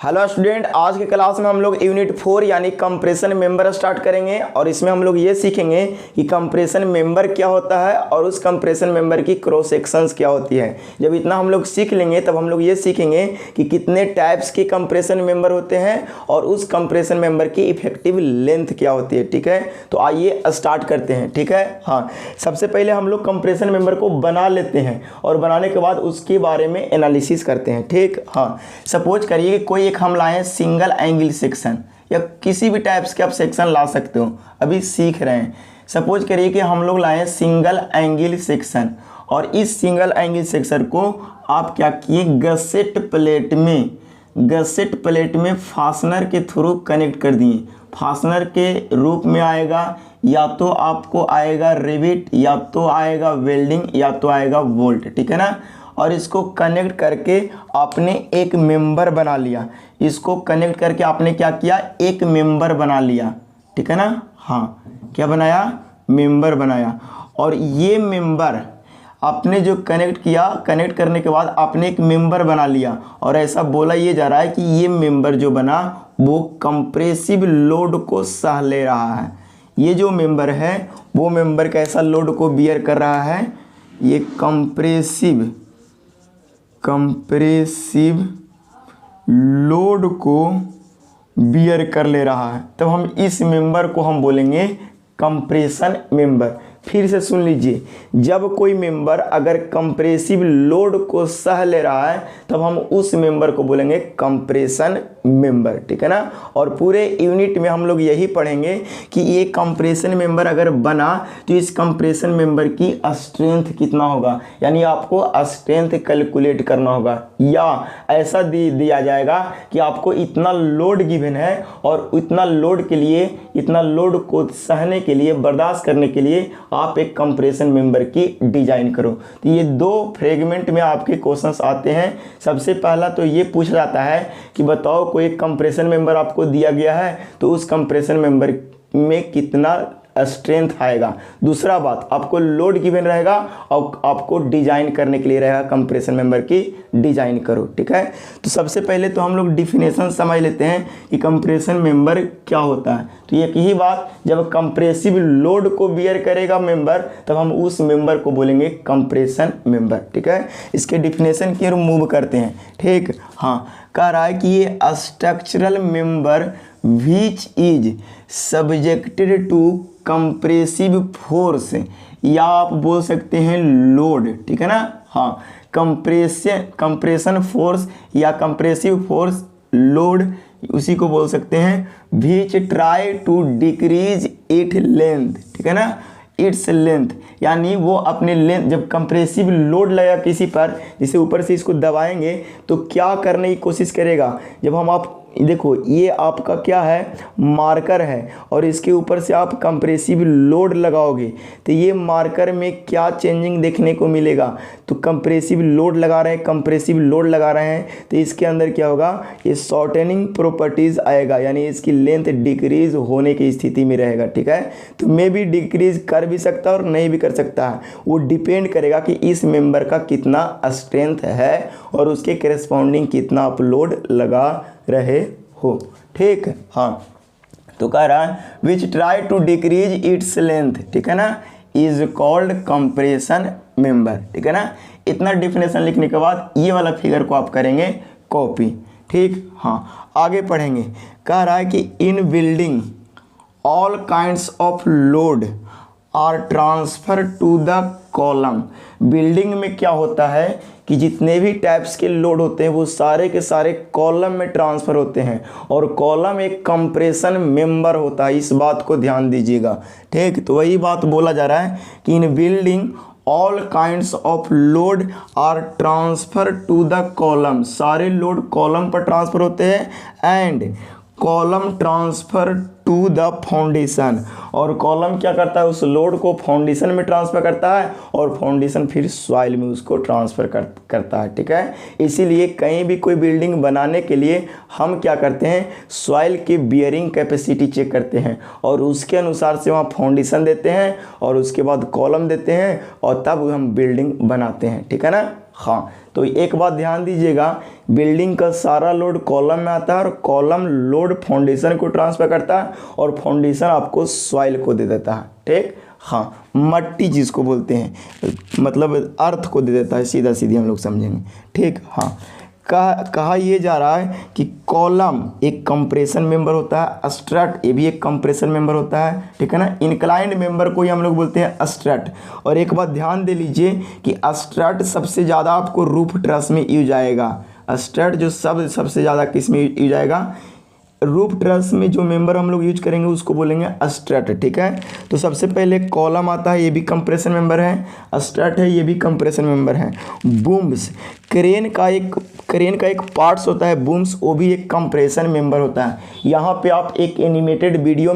Hello student, आज के class में हम लोग यूनिट 4 यानी कंप्रेशन मेंबर स्टार्ट करेंगे और इसमें हम लोग ये सीखेंगे कि कंप्रेशन मेंबर क्या होता है और उस कंप्रेशन मेंबर की क्रॉस सेक्शंस क्या होती है। जब इतना हम लोग सीख लेंगे तब हम लोग ये सीखेंगे कि कितने टाइप्स के कंप्रेशन मेंबर होते हैं और उस कंप्रेशन मेंबर की इफेक्टिव लेंथ क्या होती है। ठीक है, तो आइए स्टार्ट करते हैं। ठीक है, हाँ, सबसे पहले हम लोग कंप्रेशन मेंबर को बना लेते हैं और बनाने के बाद उसके बारे में एनालिसिस करते हैं। ठीक, हाँ, सपोज करिए कि कोई हम लाए सिंगल एंगल सेक्शन या किसी भी टाइप्स के आप सेक्शन ला सकते हो, अभी सीख रहे हैं। सपोज करिए कि हम लोग लाए सिंगल एंगल सेक्शन और इस सिंगल एंगल सेक्शन को आप क्या किए, गसेट प्लेट में फास्टनर के थ्रू कनेक्ट कर दिए। फास्टनर के रूप में आएगा, या तो आपको आएगा रिवेट, या तो आएगा वेल्डिंग, या तो आएगा बोल्ट। ठीक है ना, और इसको कनेक्ट करके आपने एक मेंबर बना लिया। इसको कनेक्ट करके आपने क्या किया, एक मेंबर बना लिया। ठीक है ना, हाँ, क्या बनाया, मेंबर बनाया। और ये मेंबर आपने जो कनेक्ट किया, कनेक्ट करने के बाद आपने एक मेंबर बना लिया और ऐसा बोला ये जा रहा है कि ये मेंबर जो बना वो कंप्रेसिव लोड को सह ले रहा है। ये जो मेंबर है वो मेंबर कैसा लोड को बियर कर रहा है, ये कंप्रेसिव लोड को बियर कर ले रहा है। तब हम इस मेंबर को हम बोलेंगे कंप्रेशन मेंबर। फिर से सुन लीजिए, जब कोई मेंबर अगर कंप्रेसिव लोड को सह ले रहा है तब हम उस मेंबर को बोलेंगे कंप्रेशन मेंबर। ठीक है ना, और पूरे यूनिट में हम लोग यही पढ़ेंगे कि ये कंप्रेशन मेंबर अगर बना तो इस कंप्रेशन मेंबर की स्ट्रेंथ कितना होगा, यानी आपको स्ट्रेंथ कैलकुलेट करना होगा। या ऐसा दिया जाएगा कि आपको इतना लोड गिवन है और इतना लोड के लिए, इतना लोड को सहने के लिए, बर्दाश्त करने के लिए आप एक कंप्रेशन मेंबर की डिजाइन करो। तो ये दो फ्रेगमेंट में आपके क्वेश्चंस आते हैं। सबसे पहला तो ये पूछा जाता है कि बताओ कोई एक कंप्रेशन मेंबर आपको दिया गया है तो उस कंप्रेशन मेंबर में कितना स्ट्रेंथ आएगा। दूसरा बात, आपको लोड गिवन रहेगा और आपको डिजाइन करने के लिए रहेगा कंप्रेशन मेंबर की डिजाइन करो। ठीक है, तो सबसे पहले तो हम लोग डिफिनेशन समझ लेते हैं कि कंप्रेशन मेंबर क्या होता है। तो एक ही बात, जब कंप्रेसिव लोड को बियर करेगा मेंबर तब हम उस मेंबर को बोलेंगे कंप्रेशन मेंबर। ठीक है, इसके डिफिनेशन की ओर मूव करते हैं। ठीक, हाँ, कह रहा है कि ये structural member which is subjected to compressive force, या आप बोल सकते हैं लोड। ठीक है ना, हाँ, कंप्रेशन फोर्स या कंप्रेसिव फोर्स लोड, उसी को बोल सकते हैं। Which try to decrease it length. ठीक है ना, इट्स लेंथ, यानी वो अपने लेंथ, जब कंप्रेसिव लोड लगा किसी पर, जैसे ऊपर से इसको दबाएंगे तो क्या करने की कोशिश करेगा, जब हम आप देखो ये आपका क्या है, मार्कर है और इसके ऊपर से आप कंप्रेसिव लोड लगाओगे तो ये मार्कर में क्या चेंजिंग देखने को मिलेगा। तो कंप्रेसिव लोड लगा रहे हैं, तो इसके अंदर क्या होगा, ये शॉर्टनिंग प्रॉपर्टीज आएगा, यानी इसकी लेंथ डिक्रीज होने की स्थिति में रहेगा। ठीक है, तो मे भी डिक्रीज कर भी सकता है और नहीं भी कर सकता है, वो डिपेंड करेगा कि इस मेंबर का कितना स्ट्रेंथ है और उसके करेस्पॉन्डिंग कितना आप लोड लगा रहे हो। ठीक है, हाँ, तो कह रहा है which try to decrease its length, ठीक है ना, इज कॉल्ड कंप्रेशन मेंबर। ठीक है ना, इतना डिफिनेशन लिखने के बाद ये वाला फिगर को आप करेंगे कॉपी। ठीक, हाँ, आगे पढ़ेंगे। कह रहा है कि in building all kinds of load are transfer to the column. Building में क्या होता है कि जितने भी टाइप्स के लोड होते हैं वो सारे के सारे कॉलम में ट्रांसफ़र होते हैं और कॉलम एक कंप्रेशन मेंबर होता है, इस बात को ध्यान दीजिएगा। ठीक, तो वही बात बोला जा रहा है कि in building all kinds of load are transfer to the column, सारे लोड कॉलम पर ट्रांसफ़र होते हैं। And column transfer to the foundation, और कॉलम क्या करता है, उस लोड को फाउंडेशन में ट्रांसफ़र करता है और फाउंडेशन फिर सॉइल में उसको ट्रांसफ़र करता है। ठीक है, इसीलिए कहीं भी कोई बिल्डिंग बनाने के लिए हम क्या करते हैं, सॉइल की बियरिंग कैपेसिटी चेक करते हैं और उसके अनुसार से वहाँ फाउंडेशन देते हैं और उसके बाद कॉलम देते हैं और तब हम बिल्डिंग बनाते हैं। ठीक है ना, हाँ, तो एक बात ध्यान दीजिएगा, बिल्डिंग का सारा लोड कॉलम में आता है और कॉलम लोड फाउंडेशन को ट्रांसफर करता है और फाउंडेशन आपको सॉइल को दे देता है। ठीक, हाँ, मट्टी जिसको बोलते हैं, मतलब अर्थ को दे देता है, सीधा सीधी हम लोग समझेंगे। ठीक, हाँ, कहा यह जा रहा है कि कॉलम एक कंप्रेशन मेंबर होता है, स्ट्रट ये भी एक कंप्रेशन मेंबर होता है। ठीक है ना, इंक्लाइंड मेंबर को ही हम लोग बोलते हैं स्ट्रट। और एक बात ध्यान दे लीजिए कि स्ट्रट सबसे ज़्यादा आपको रूफ ट्रस में यूज आएगा। स्ट्रट जो सबसे ज़्यादा किस में यूज आएगा, रूफ ट्रस में जो मेंबर हम लोग यूज करेंगे उसको बोलेंगे स्ट्रट। ठीक है, तो सबसे पहले कॉलम आता है, ये भी कंप्रेशन मेंबर है। स्ट्रट है, ये भी कंप्रेशन मेंबर है। बूम्स, क्रेन का एक पार्ट्स होता है बूम्स, वो भी एक कंप्रेशन मेंबर होता है। यहाँ पे आप एक एनिमेटेड वीडियो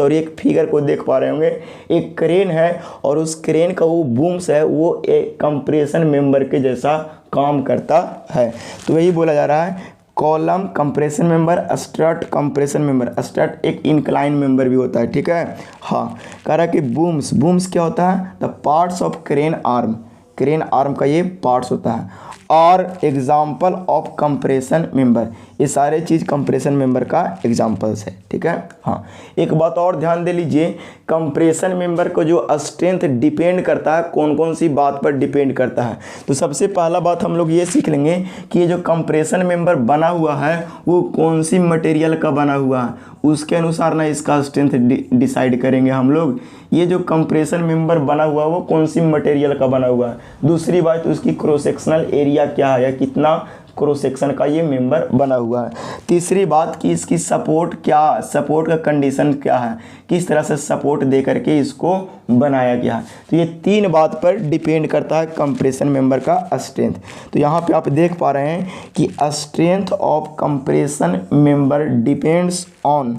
एक फिगर को देख पा रहे होंगे। एक क्रेन है और उस क्रेन का वो बूम्स है, वो एक कंप्रेशन मेंबर के जैसा काम करता है। तो वही बोला जा रहा है, column compression member, strut compression member. Strut एक इंक्लाइन मेंबर भी होता है। ठीक है, हाँ, कह रहा है कि बूम्स क्या होता है, the parts of crane arm का ये पार्ट्स होता है। और एग्जाम्पल ऑफ कंप्रेशन मेंबर, ये सारे चीज़ कंप्रेशन मेंबर का एग्जाम्पल्स है। ठीक है, हाँ, एक बात और ध्यान दे लीजिए, कंप्रेशन मेंबर को जो स्ट्रेंथ डिपेंड करता है, कौन कौन सी बात पर डिपेंड करता है। तो सबसे पहला बात हम लोग ये सीख लेंगे कि ये जो कंप्रेशन मेंबर बना हुआ है वो कौन सी मटेरियल का बना हुआ है, उसके अनुसार ना इसका स्ट्रेंथ डिसाइड करेंगे हम लोग। ये जो कंप्रेशन मेंबर बना हुआ है वो कौन सी मटेरियल का बना हुआ है। दूसरी बात, उसकी क्रॉस सेक्शनल एरिया क्या है, या कितना क्रॉस सेक्शन का ये मेंबर बना हुआ है। तीसरी बात कि इसकी सपोर्ट का कंडीशन क्या है, किस तरह से सपोर्ट दे करके इसको बनाया गया है। तो ये 3 बात पर डिपेंड करता है कंप्रेशन मेंबर का स्ट्रेंथ। तो यहाँ पे आप देख पा रहे हैं कि strength of compression member depends on,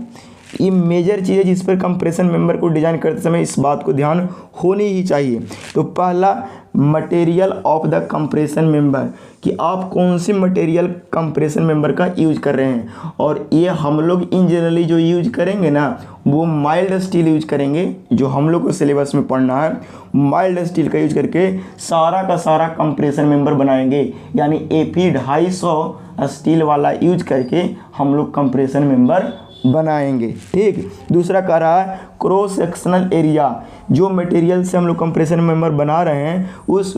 ये मेजर चीज़ है जिस पर कंप्रेशन मेंबर को डिजाइन करते समय इस बात को ध्यान होनी ही चाहिए। तो पहला, material of the compression member, कि आप कौन सी मटेरियल कंप्रेशन मेंबर का यूज कर रहे हैं। और ये हम लोग इन जनरली जो यूज करेंगे ना, वो माइल्ड स्टील यूज करेंगे, जो हम लोग को सिलेबस में पढ़ना है। माइल्ड स्टील का यूज करके सारा का सारा कंप्रेशन मेंबर बनाएंगे, यानी AP 250 स्टील वाला यूज करके हम लोग कंप्रेशन मेंबर बनाएंगे। ठीक, दूसरा कह रहा है क्रॉस सेक्शनल एरिया, जो मटेरियल से हम लोग कंप्रेशन मेंबर बना रहे हैं उस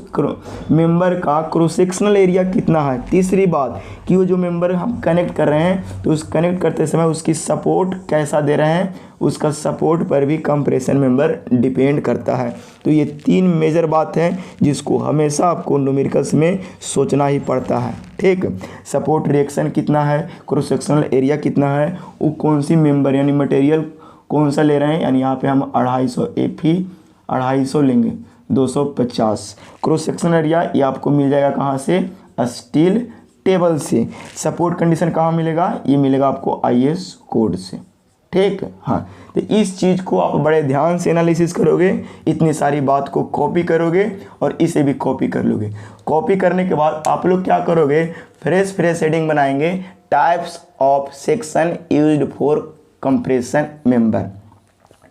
मेंबर का क्रॉस सेक्शनल एरिया कितना है। तीसरी बात कि वो जो मेंबर हम कनेक्ट कर रहे हैं तो उस कनेक्ट करते समय उसकी सपोर्ट कैसा दे रहे हैं, उसका सपोर्ट पर भी कंप्रेशन मेंबर डिपेंड करता है। तो ये 3 मेजर बात है जिसको हमेशा आपको न्यूमेरिकल्स में सोचना ही पड़ता है। ठीक, सपोर्ट रिएक्शन कितना है, क्रॉस सेक्शनल एरिया कितना है, वो कौन सी मेंबर यानी मटेरियल कौन सा ले रहे हैं, यानी यहाँ पे हम 250 AP 250 लेंगे, 250 क्रॉस सेक्शनल एरिया। ये आपको मिल जाएगा कहाँ से, स्टील टेबल से। सपोर्ट कंडीशन कहाँ मिलेगा, ये मिलेगा आपको IS कोड से। ठीक, हाँ, तो इस चीज़ को आप बड़े ध्यान से एनालिसिस करोगे, इतनी सारी बात को कॉपी करोगे और इसे भी कॉपी कर लोगे। कॉपी करने के बाद आप लोग क्या करोगे, फ्रेश हेडिंग बनाएंगे, types of section used for compression member.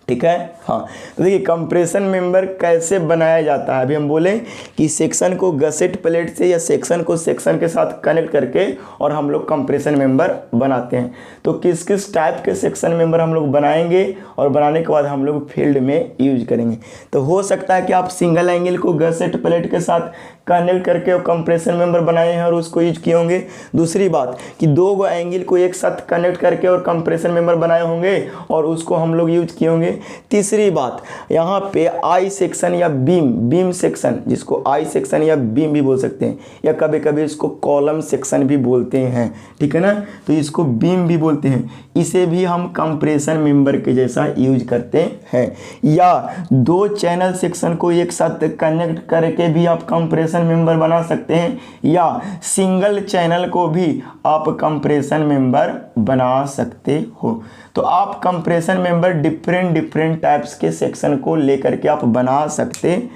ठीक है, हाँ, तो देखिए कंप्रेशन मेंबर कैसे बनाया जाता है। अभी हम बोले कि सेक्शन को गसेट प्लेट से या सेक्शन को सेक्शन के साथ कनेक्ट करके और हम लोग कंप्रेशन मेंबर बनाते हैं। तो किस किस टाइप के सेक्शन मेंबर हम लोग बनाएंगे और बनाने के बाद हम लोग फील्ड में यूज करेंगे। तो हो सकता है कि आप सिंगल एंगल को गसेट प्लेट के साथ कनेक्ट करके कंप्रेशन मेंबर बनाए हैं और उसको यूज किए होंगे। दूसरी बात कि 2 एंगल को एक साथ कनेक्ट करके और कंप्रेशन मेंबर बनाए होंगे और उसको हम लोग यूज किए होंगे। तीसरी बात, यहाँ पे आई सेक्शन या बीम सेक्शन, जिसको आई सेक्शन या बीम भी बोल सकते हैं, या कभी कभी इसको कॉलम सेक्शन भी बोलते हैं। ठीक है ना, तो इसको बीम भी बोलते हैं। इसे भी हम कंप्रेशन मेंबर के जैसा यूज करते हैं। या 2 चैनल सेक्शन को एक साथ कनेक्ट करके भी आप कंप्रेशन मेंबर बना सकते हैं, या सिंगल चैनल को भी आप कंप्रेशन मेंबर बना सकते हो। तो आप compression member different different types के सेक्शन को लेकर के आप बना सकते हैं।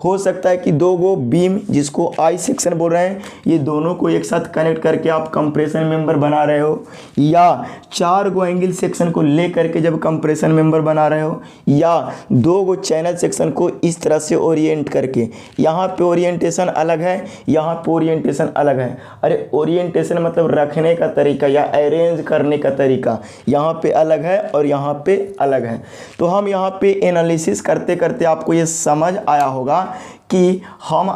हो सकता है कि 2 गो बीम जिसको आई सेक्शन बोल रहे हैं, ये दोनों को एक साथ कनेक्ट करके आप कंप्रेशन मेंबर बना रहे हो, या 4 गो एंगल सेक्शन को लेकर के जब कंप्रेशन मेंबर बना रहे हो, या 2 गो चैनल सेक्शन को इस तरह से ओरिएंट करके, यहाँ पे ओरिएंटेशन अलग है, यहाँ पे ओरिएंटेशन अलग है। अरे ओरिएंटेशन मतलब रखने का तरीका या अरेंज करने का तरीका, यहाँ पे अलग है और यहाँ पे अलग है। तो हम यहाँ पे एनालिसिस करते करते आपको ये समझ आया होगा कि हम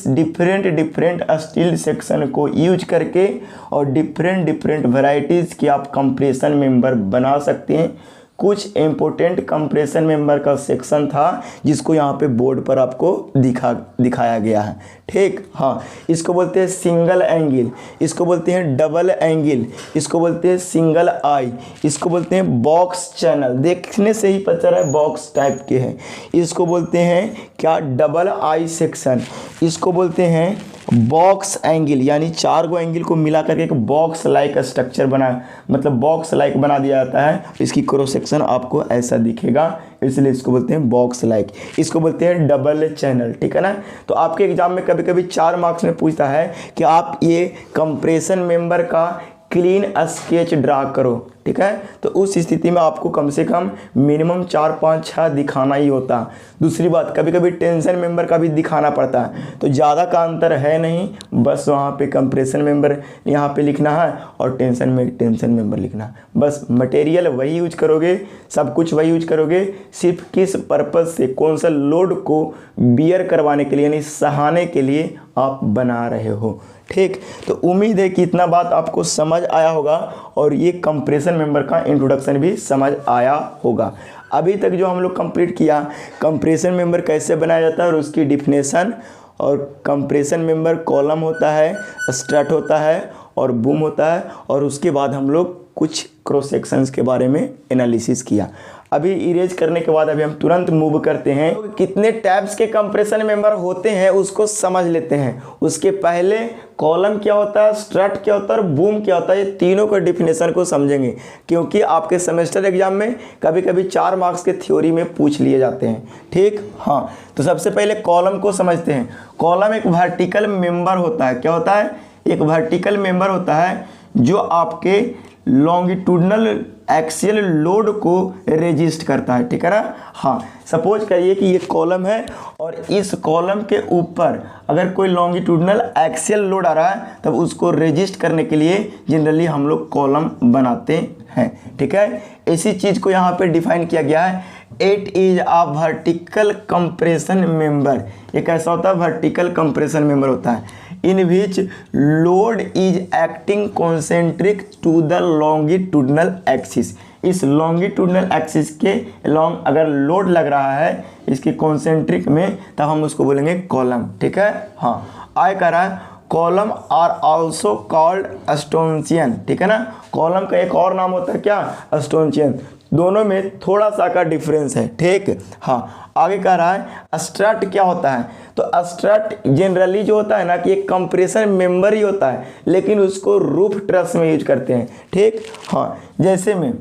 डिफरेंट स्टील सेक्शन को यूज करके और डिफरेंट वैरायटीज़ की आप कंप्रेशन मेंबर बना सकते हैं। कुछ इम्पोर्टेंट कंप्रेशन मेंबर का सेक्शन था जिसको यहाँ पे बोर्ड पर आपको दिखाया गया है, ठीक। हाँ, इसको बोलते हैं सिंगल एंगल, इसको बोलते हैं डबल एंगल, इसको बोलते हैं सिंगल आई, इसको बोलते हैं बॉक्स चैनल, देखने से ही पता चल रहा है बॉक्स टाइप के हैं। इसको बोलते हैं क्या, डबल आई सेक्शन, इसको बोलते हैं बॉक्स एंगल, यानी 4 गो एंगल को मिला करके एक बॉक्स लाइक स्ट्रक्चर बना, मतलब बॉक्स लाइक बना दिया जाता है। इसकी क्रॉस सेक्शन आपको ऐसा दिखेगा, इसलिए इसको बोलते हैं बॉक्स लाइक। इसको बोलते हैं डबल चैनल, ठीक है ना। तो आपके एग्जाम में कभी कभी 4 मार्क्स में पूछता है कि आप ये कंप्रेशन मेंबर का क्लीन स्केच ड्रा करो, ठीक है। तो उस स्थिति में आपको कम से कम मिनिमम 4, 5, 6 दिखाना ही होता। दूसरी बात, कभी कभी टेंशन मेंबर का भी दिखाना पड़ता है, तो ज़्यादा का अंतर है नहीं, बस वहाँ पे कंप्रेशन मेंबर यहाँ पे लिखना है और टेंशन मेंबर लिखना है। बस मटेरियल वही यूज करोगे, सब कुछ वही यूज करोगे, सिर्फ किस पर्पज़ से, कौन सा लोड को बियर करवाने के लिए, यानी सहाने के लिए आप बना रहे हो, ठीक। तो उम्मीद है कि इतना बात आपको समझ आया होगा और ये कंप्रेशन मेंबर का इंट्रोडक्शन भी समझ आया होगा। अभी तक जो हम लोग कंप्लीट किया, कंप्रेशन मेंबर कैसे बनाया जाता है और उसकी डिफिनेशन, और कंप्रेशन मेंबर कॉलम होता है, स्ट्रट होता है और बूम होता है, और उसके बाद हम लोग कुछ क्रॉस सेक्शंस के बारे में एनालिसिस किया। अभी इरेज करने के बाद अभी हम तुरंत मूव करते हैं, तो कितने टाइप्स के कंप्रेशन मेंबर होते हैं उसको समझ लेते हैं। उसके पहले कॉलम क्या होता है, स्ट्रट क्या होता है और बूम क्या होता है, ये तीनों का डिफिनेशन को समझेंगे, क्योंकि आपके सेमेस्टर एग्जाम में कभी कभी 4 मार्क्स के थ्योरी में पूछ लिए जाते हैं, ठीक। हाँ, तो सबसे पहले कॉलम को समझते हैं। कॉलम एक वर्टिकल मेंबर होता है। क्या होता है? एक वर्टिकल मेंबर होता है जो आपके लॉन्गिट्यूडनल एक्सियल लोड को रेजिस्ट करता है, ठीक है ना। हाँ, सपोज करिए कि ये कॉलम है और इस कॉलम के ऊपर अगर कोई लॉन्गिट्यूडनल एक्सियल लोड आ रहा है तब उसको रेजिस्ट करने के लिए जनरली हम लोग कॉलम बनाते हैं, ठीक है। इसी चीज़ को यहाँ पे डिफाइन किया गया है, it is a vertical compression member. एक ऐसा होता है वर्टिकल कंप्रेशन मेंबर होता है in which load is acting concentric to the longitudinal axis. इस लॉन्गिट्यूडनल एक्सिस के लॉन्ग अगर लोड लग रहा है इसके कॉन्सेंट्रिक में, तब हम उसको बोलेंगे कॉलम, ठीक है। हाँ, आय कह रहा है कॉलम आर आल्सो कॉल्ड स्टोनचियन, ठीक है ना। कॉलम का एक और नाम होता है क्या? स्टोनचियन। दोनों में थोड़ा सा का डिफरेंस है, ठीक। हाँ, आगे कह रहा है स्ट्रट क्या होता है? तो स्ट्रट जनरली जो होता है ना कि एक कंप्रेशन मेंबर ही होता है, लेकिन उसको रूफ ट्रस में यूज करते हैं, ठीक। हाँ, जैसे में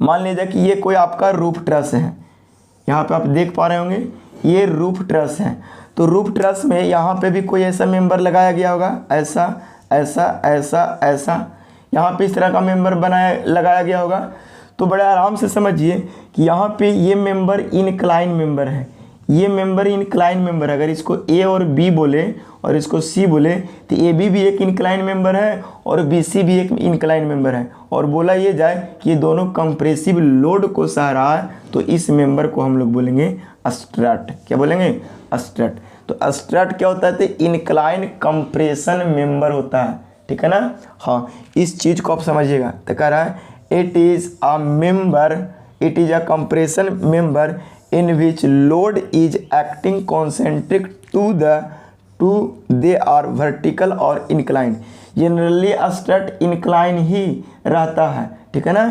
मान लीजिए कि ये कोई आपका रूफ ट्रस है, यहाँ पे आप देख पा रहे होंगे ये रूफ ट्रस है। तो रूफ ट्रस में यहाँ पे भी कोई ऐसा मेंबर लगाया गया होगा, ऐसा ऐसा ऐसा ऐसा, यहाँ पे इस तरह का मेंबर लगाया गया होगा। तो बड़े आराम से समझिए कि यहाँ पे ये मेंबर इनक्लाइन मेंबर है, ये मेंबर इनक्लाइन मेंबर है। अगर इसको ए और बी बोले और इसको सी बोले तो ए बी भी एक इनक्लाइन मेंबर है और बी सी भी एक इनक्लाइन मेंबर है, और बोला ये जाए कि ये दोनों कंप्रेसिव लोड को सह रहा है, तो इस मेंबर को हम लोग बोलेंगे स्ट्रट। क्या बोलेंगे? स्ट्रट। तो स्ट्रट क्या होता है? तो इनक्लाइन कंप्रेशन मेंबर होता है, ठीक है ना। हाँ, इस चीज़ को आप समझिएगा। तो कह रहा है it is a member, it is a compression member in which load is acting concentric to they are vertical or inclined। Generally strut incline ही रहता है, ठीक है ना,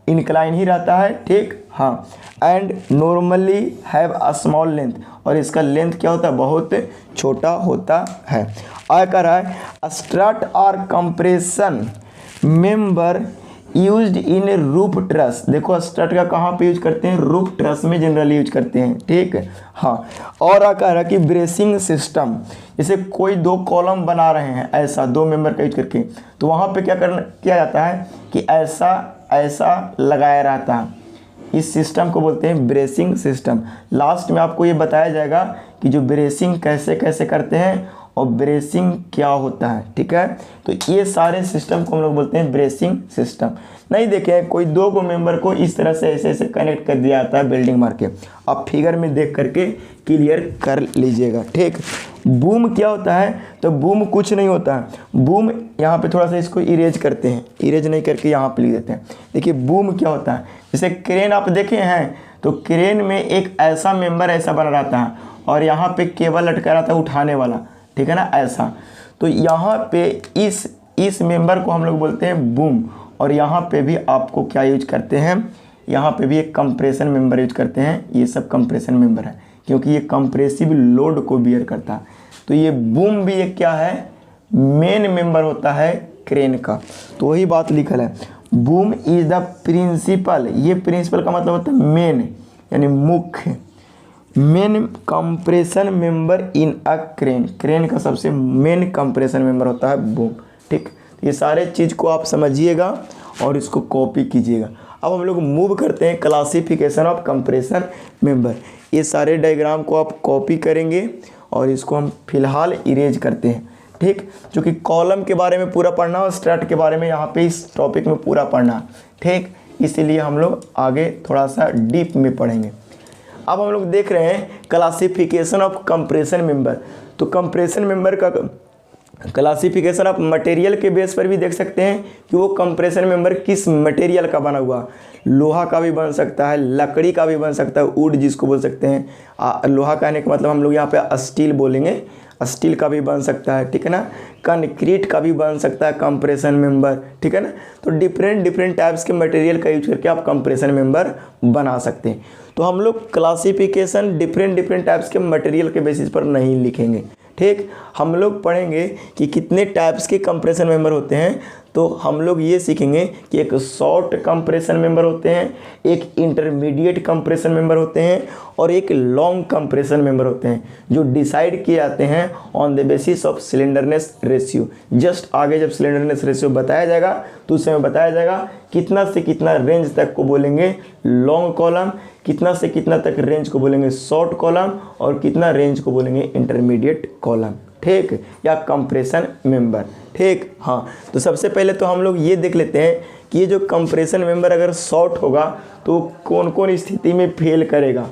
इंक्लाइन ही रहता है, ठीक। हाँ, and normally have a small length, और इसका लेंथ क्या होता है? बहुत छोटा होता है। आया कह रहा है स्ट्रट और compression member used in roof truss. देखो स्ट्रट का कहाँ पे यूज करते हैं, रूफ ट्रस में जनरली यूज करते हैं, ठीक है। हाँ, और कह रहा कि ब्रेसिंग सिस्टम, जैसे कोई दो कॉलम बना रहे हैं ऐसा दो मेंबर का यूज करके, तो वहाँ पे क्या किया जाता है कि ऐसा ऐसा लगाया रहता है। इस सिस्टम को बोलते हैं ब्रेसिंग सिस्टम। लास्ट में आपको ये बताया जाएगा कि जो ब्रेसिंग कैसे कैसे करते हैं और ब्रेसिंग क्या होता है, ठीक है। तो ये सारे सिस्टम को हम लोग बोलते हैं ब्रेसिंग सिस्टम। नहीं देखे कोई दो को मेंबर को इस तरह से ऐसे ऐसे कनेक्ट कर दिया जाता है बिल्डिंग मार के, आप फिगर में देख करके क्लियर कर लीजिएगा, ठीक। बूम क्या होता है, तो बूम कुछ नहीं होता है। बूम यहाँ पे थोड़ा सा इसको इरेज करते हैं, इरेज नहीं करके यहाँ पे लिख देते हैं। देखिए बूम क्या होता है, जैसे क्रेन आप देखे हैं, तो क्रेन में एक ऐसा मेंबर ऐसा बना रहता है और यहाँ पे केबल लटका रहता है उठाने वाला, ठीक है ना, ऐसा। तो यहाँ पे इस मेंबर को हम लोग बोलते हैं बूम। और यहाँ पे भी आपको क्या यूज करते हैं, यहाँ पे भी एक कंप्रेशन मेंबर यूज करते हैं। ये सब कंप्रेशन मेंबर है क्योंकि ये कंप्रेसिव लोड को बियर करता है। तो ये बूम भी एक क्या है, मेन मेंबर होता है क्रेन का। तो वही बात लिखल है, बूम इज द प्रिंसिपल। ये प्रिंसिपल का मतलब होता है मेन, यानी मुख्य, main compression member in a crane. Crane का सबसे मेन कंप्रेशन मेंबर होता है बूम, ठीक। ये सारे चीज़ को आप समझिएगा और इसको कॉपी कीजिएगा। अब हम लोग मूव करते हैं क्लासिफिकेशन ऑफ कंप्रेशन मेंबर। ये सारे डायग्राम को आप कॉपी करेंगे और इसको हम फिलहाल इरेज करते हैं, ठीक। जो कि कॉलम के बारे में पूरा पढ़ना और स्ट्रट के बारे में यहाँ पे इस टॉपिक में पूरा पढ़ना, ठीक। इसीलिए हम लोग आगे थोड़ा सा डीप में पढ़ेंगे। अब हम लोग देख रहे हैं क्लासिफिकेशन ऑफ कंप्रेशन मेंबर। तो कंप्रेशन मेंबर का क्लासिफिकेशन आप मटेरियल के बेस पर भी देख सकते हैं कि वो कंप्रेशन मेंबर किस मटेरियल का बना हुआ। लोहा का भी बन सकता है, लकड़ी का भी बन सकता है, वुड जिसको बोल सकते हैं। लोहा कहने का मतलब हम लोग यहाँ पे स्टील बोलेंगे, स्टील का भी बन सकता है, ठीक है ना। कंक्रीट का भी बन सकता है कंप्रेशन मेंबर, ठीक है ना। तो डिफरेंट टाइप्स के मटेरियल का यूज करके आप कंप्रेशन मेंबर बना सकते हैं। तो हम लोग क्लासिफिकेशन डिफरेंट टाइप्स के मटेरियल के बेसिस पर नहीं लिखेंगे, ठीक। हम लोग पढ़ेंगे कि कितने टाइप्स के कंप्रेशन मेंबर होते हैं। तो हम लोग ये सीखेंगे कि एक शॉर्ट कंप्रेशन मेंबर होते हैं, एक इंटरमीडिएट कंप्रेशन मेंबर होते हैं और एक लॉन्ग कंप्रेशन मेंबर होते हैं, जो डिसाइड किए जाते हैं on the basis of slenderness ratio. Just आगे जब सिलेंडरनेस रेशियो बताया जाएगा तो उस समय बताया जाएगा कितना से कितना रेंज तक को बोलेंगे लॉन्ग कॉलम, कितना से कितना तक रेंज को बोलेंगे शॉर्ट कॉलम और कितना रेंज को बोलेंगे इंटरमीडिएट कॉलम, ठीक, या कंप्रेशन मेंबर, ठीक। हाँ, तो सबसे पहले तो हम लोग ये देख लेते हैं कि ये जो कंप्रेशन मेंबर अगर शॉर्ट होगा तो कौन कौन स्थिति में फेल करेगा।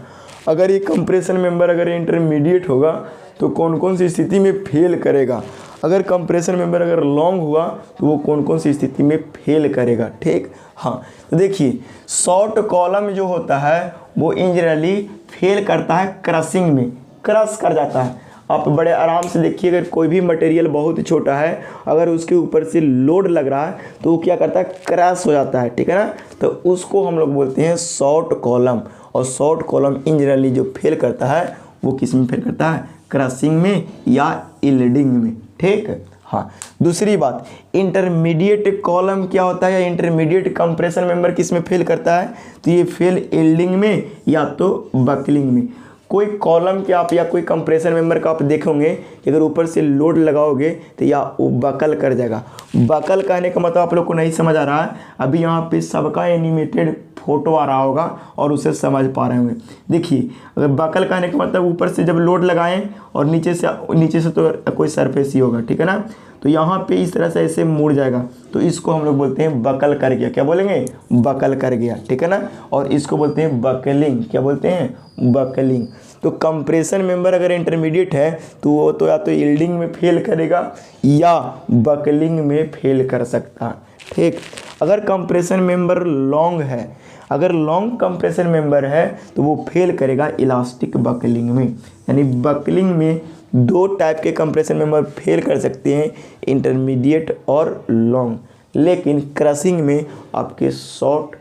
अगर ये कंप्रेशन मेंबर अगर इंटरमीडिएट होगा तो कौन कौन सी स्थिति में फेल करेगा। अगर कंप्रेशन मेंबर अगर लॉन्ग हुआ तो वो कौन कौन सी स्थिति में फेल करेगा, ठीक। हाँ, तो देखिए शॉर्ट कॉलम जो होता है वो इंजनरली फेल करता है क्रशिंग में, क्रश कर जाता है। आप बड़े आराम से देखिए, अगर कोई भी मटेरियल बहुत ही छोटा है, अगर उसके ऊपर से लोड लग रहा है तो वो क्या करता है, क्रैश हो जाता है, ठीक है ना। तो उसको हम लोग बोलते हैं शॉर्ट कॉलम। और शॉर्ट कॉलम इंजनरली जो फेल करता है वो किस में फेल करता है, क्रशिंग में या यील्डिंग में, ठीक है। हाँ, दूसरी बात, इंटरमीडिएट कॉलम क्या होता है या इंटरमीडिएट कंप्रेशन मेंबर किस में फेल करता है, तो ये फेल यील्डिंग में या तो बकलिंग में। कोई कॉलम के आप या कोई कंप्रेशन मेंबर का आप देखोगे कि अगर ऊपर से लोड लगाओगे तो या वो बकल कर जाएगा। बकल कहने का मतलब आप लोग को नहीं समझ आ रहा है, अभी यहाँ पे सबका एनिमेटेड फोटो आ रहा होगा और उसे समझ पा रहे होंगे। देखिए, अगर बकल कहने का मतलब ऊपर से जब लोड लगाएं और नीचे से तो कोई सरफेस ही होगा, ठीक है ना। तो यहाँ पे इस तरह से ऐसे मुड़ जाएगा, तो इसको हम लोग बोलते हैं बकल कर गया। क्या बोलेंगे, बकल कर गया, ठीक है ना। और इसको बोलते हैं बकलिंग। क्या बोलते हैं, बकलिंग। तो कंप्रेशन मेंबर अगर इंटरमीडिएट है तो वो तो या तो यील्डिंग में फेल करेगा या बकलिंग में फेल कर सकता है, ठीक। अगर कंप्रेशन मेंबर लॉन्ग है, अगर लॉन्ग कंप्रेशन मेंबर है तो वो फेल करेगा इलास्टिक बकलिंग में। यानी बकलिंग में दो टाइप के कंप्रेशन मेंबर फेल कर सकते हैं, इंटरमीडिएट और लॉन्ग, लेकिन क्रशिंग में आपके शॉर्ट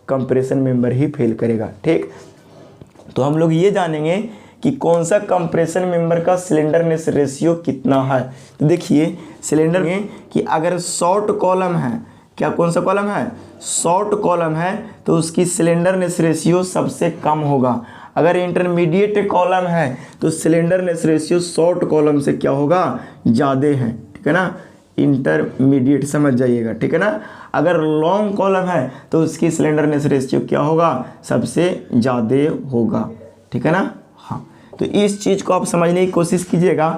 कंप्रेशन मेंबर ही फेल करेगा, ठीक। तो हम लोग ये जानेंगे कि कौन सा कंप्रेशन मेंबर का सिलेंडरनेस रेशियो कितना है। तो देखिए सिलेंडर में कि अगर शॉर्ट कॉलम है क्या कौन सा कॉलम है, शॉर्ट कॉलम है, तो उसकी स्लेंडरनेस रेशियो सबसे कम होगा। अगर इंटरमीडिएट कॉलम है तो स्लेंडरनेस रेशियो शॉर्ट कॉलम से क्या होगा, ज़्यादा है, ठीक है ना, इंटरमीडिएट समझ जाइएगा, ठीक है ना। अगर लॉन्ग कॉलम है तो उसकी स्लेंडरनेस रेशियो क्या होगा, सबसे ज़्यादा होगा, ठीक है ना। हाँ, तो इस चीज़ को आप समझने की कोशिश कीजिएगा,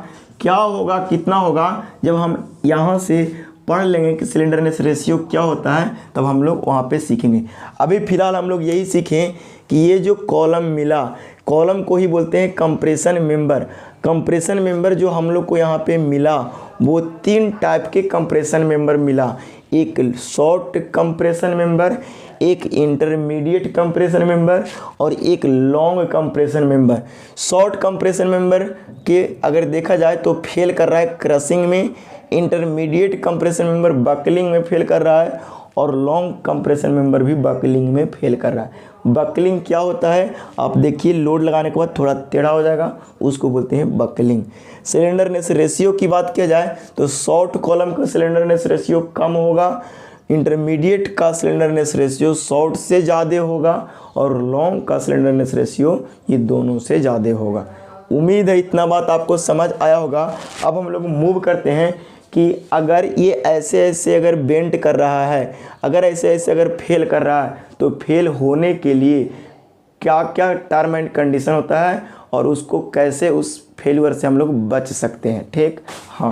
क्या होगा, कितना होगा, जब हम यहाँ से पढ़ लेंगे कि स्लेंडरनेस रेशियो क्या होता है, तब हम लोग वहाँ पे सीखेंगे। अभी फ़िलहाल हम लोग यही सीखें कि ये जो कॉलम मिला, कॉलम को ही बोलते हैं कंप्रेशन मेंबर। कंप्रेशन मेंबर जो हम लोग को यहाँ पे मिला, वो 3 टाइप के कंप्रेशन मेंबर मिला, एक शॉर्ट कंप्रेशन मेंबर, एक इंटरमीडिएट कंप्रेशन मेंबर और एक long compression member. Short compression member के अगर देखा जाए तो फेल कर रहा है क्रशिंग में, इंटरमीडिएट कंप्रेशन मेंबर बकलिंग में फेल कर रहा है और लॉन्ग कंप्रेशन मेंबर भी बकलिंग में फेल कर रहा है। बकलिंग क्या होता है, आप देखिए, लोड लगाने के बाद थोड़ा टेढ़ा हो जाएगा, उसको बोलते हैं बकलिंग। सिलेंडरनेस रेशियो की बात किया जाए तो शॉर्ट कॉलम का सिलेंडरनेस रेशियो कम होगा, इंटरमीडिएट का सिलेंडरनेस रेशियो शॉर्ट से ज़्यादा होगा और लॉन्ग का सिलेंडरनेस रेशियो ये दोनों से ज़्यादा होगा। उम्मीद है इतना बात आपको समझ आया होगा। अब हम लोग मूव करते हैं कि अगर ये ऐसे ऐसे अगर बेंट कर रहा है, अगर ऐसे ऐसे अगर फेल कर रहा है, तो फेल होने के लिए क्या क्या टर्म एंड कंडीशन होता है और उसको कैसे, उस फेलियर से हम लोग बच सकते हैं, ठीक। हाँ,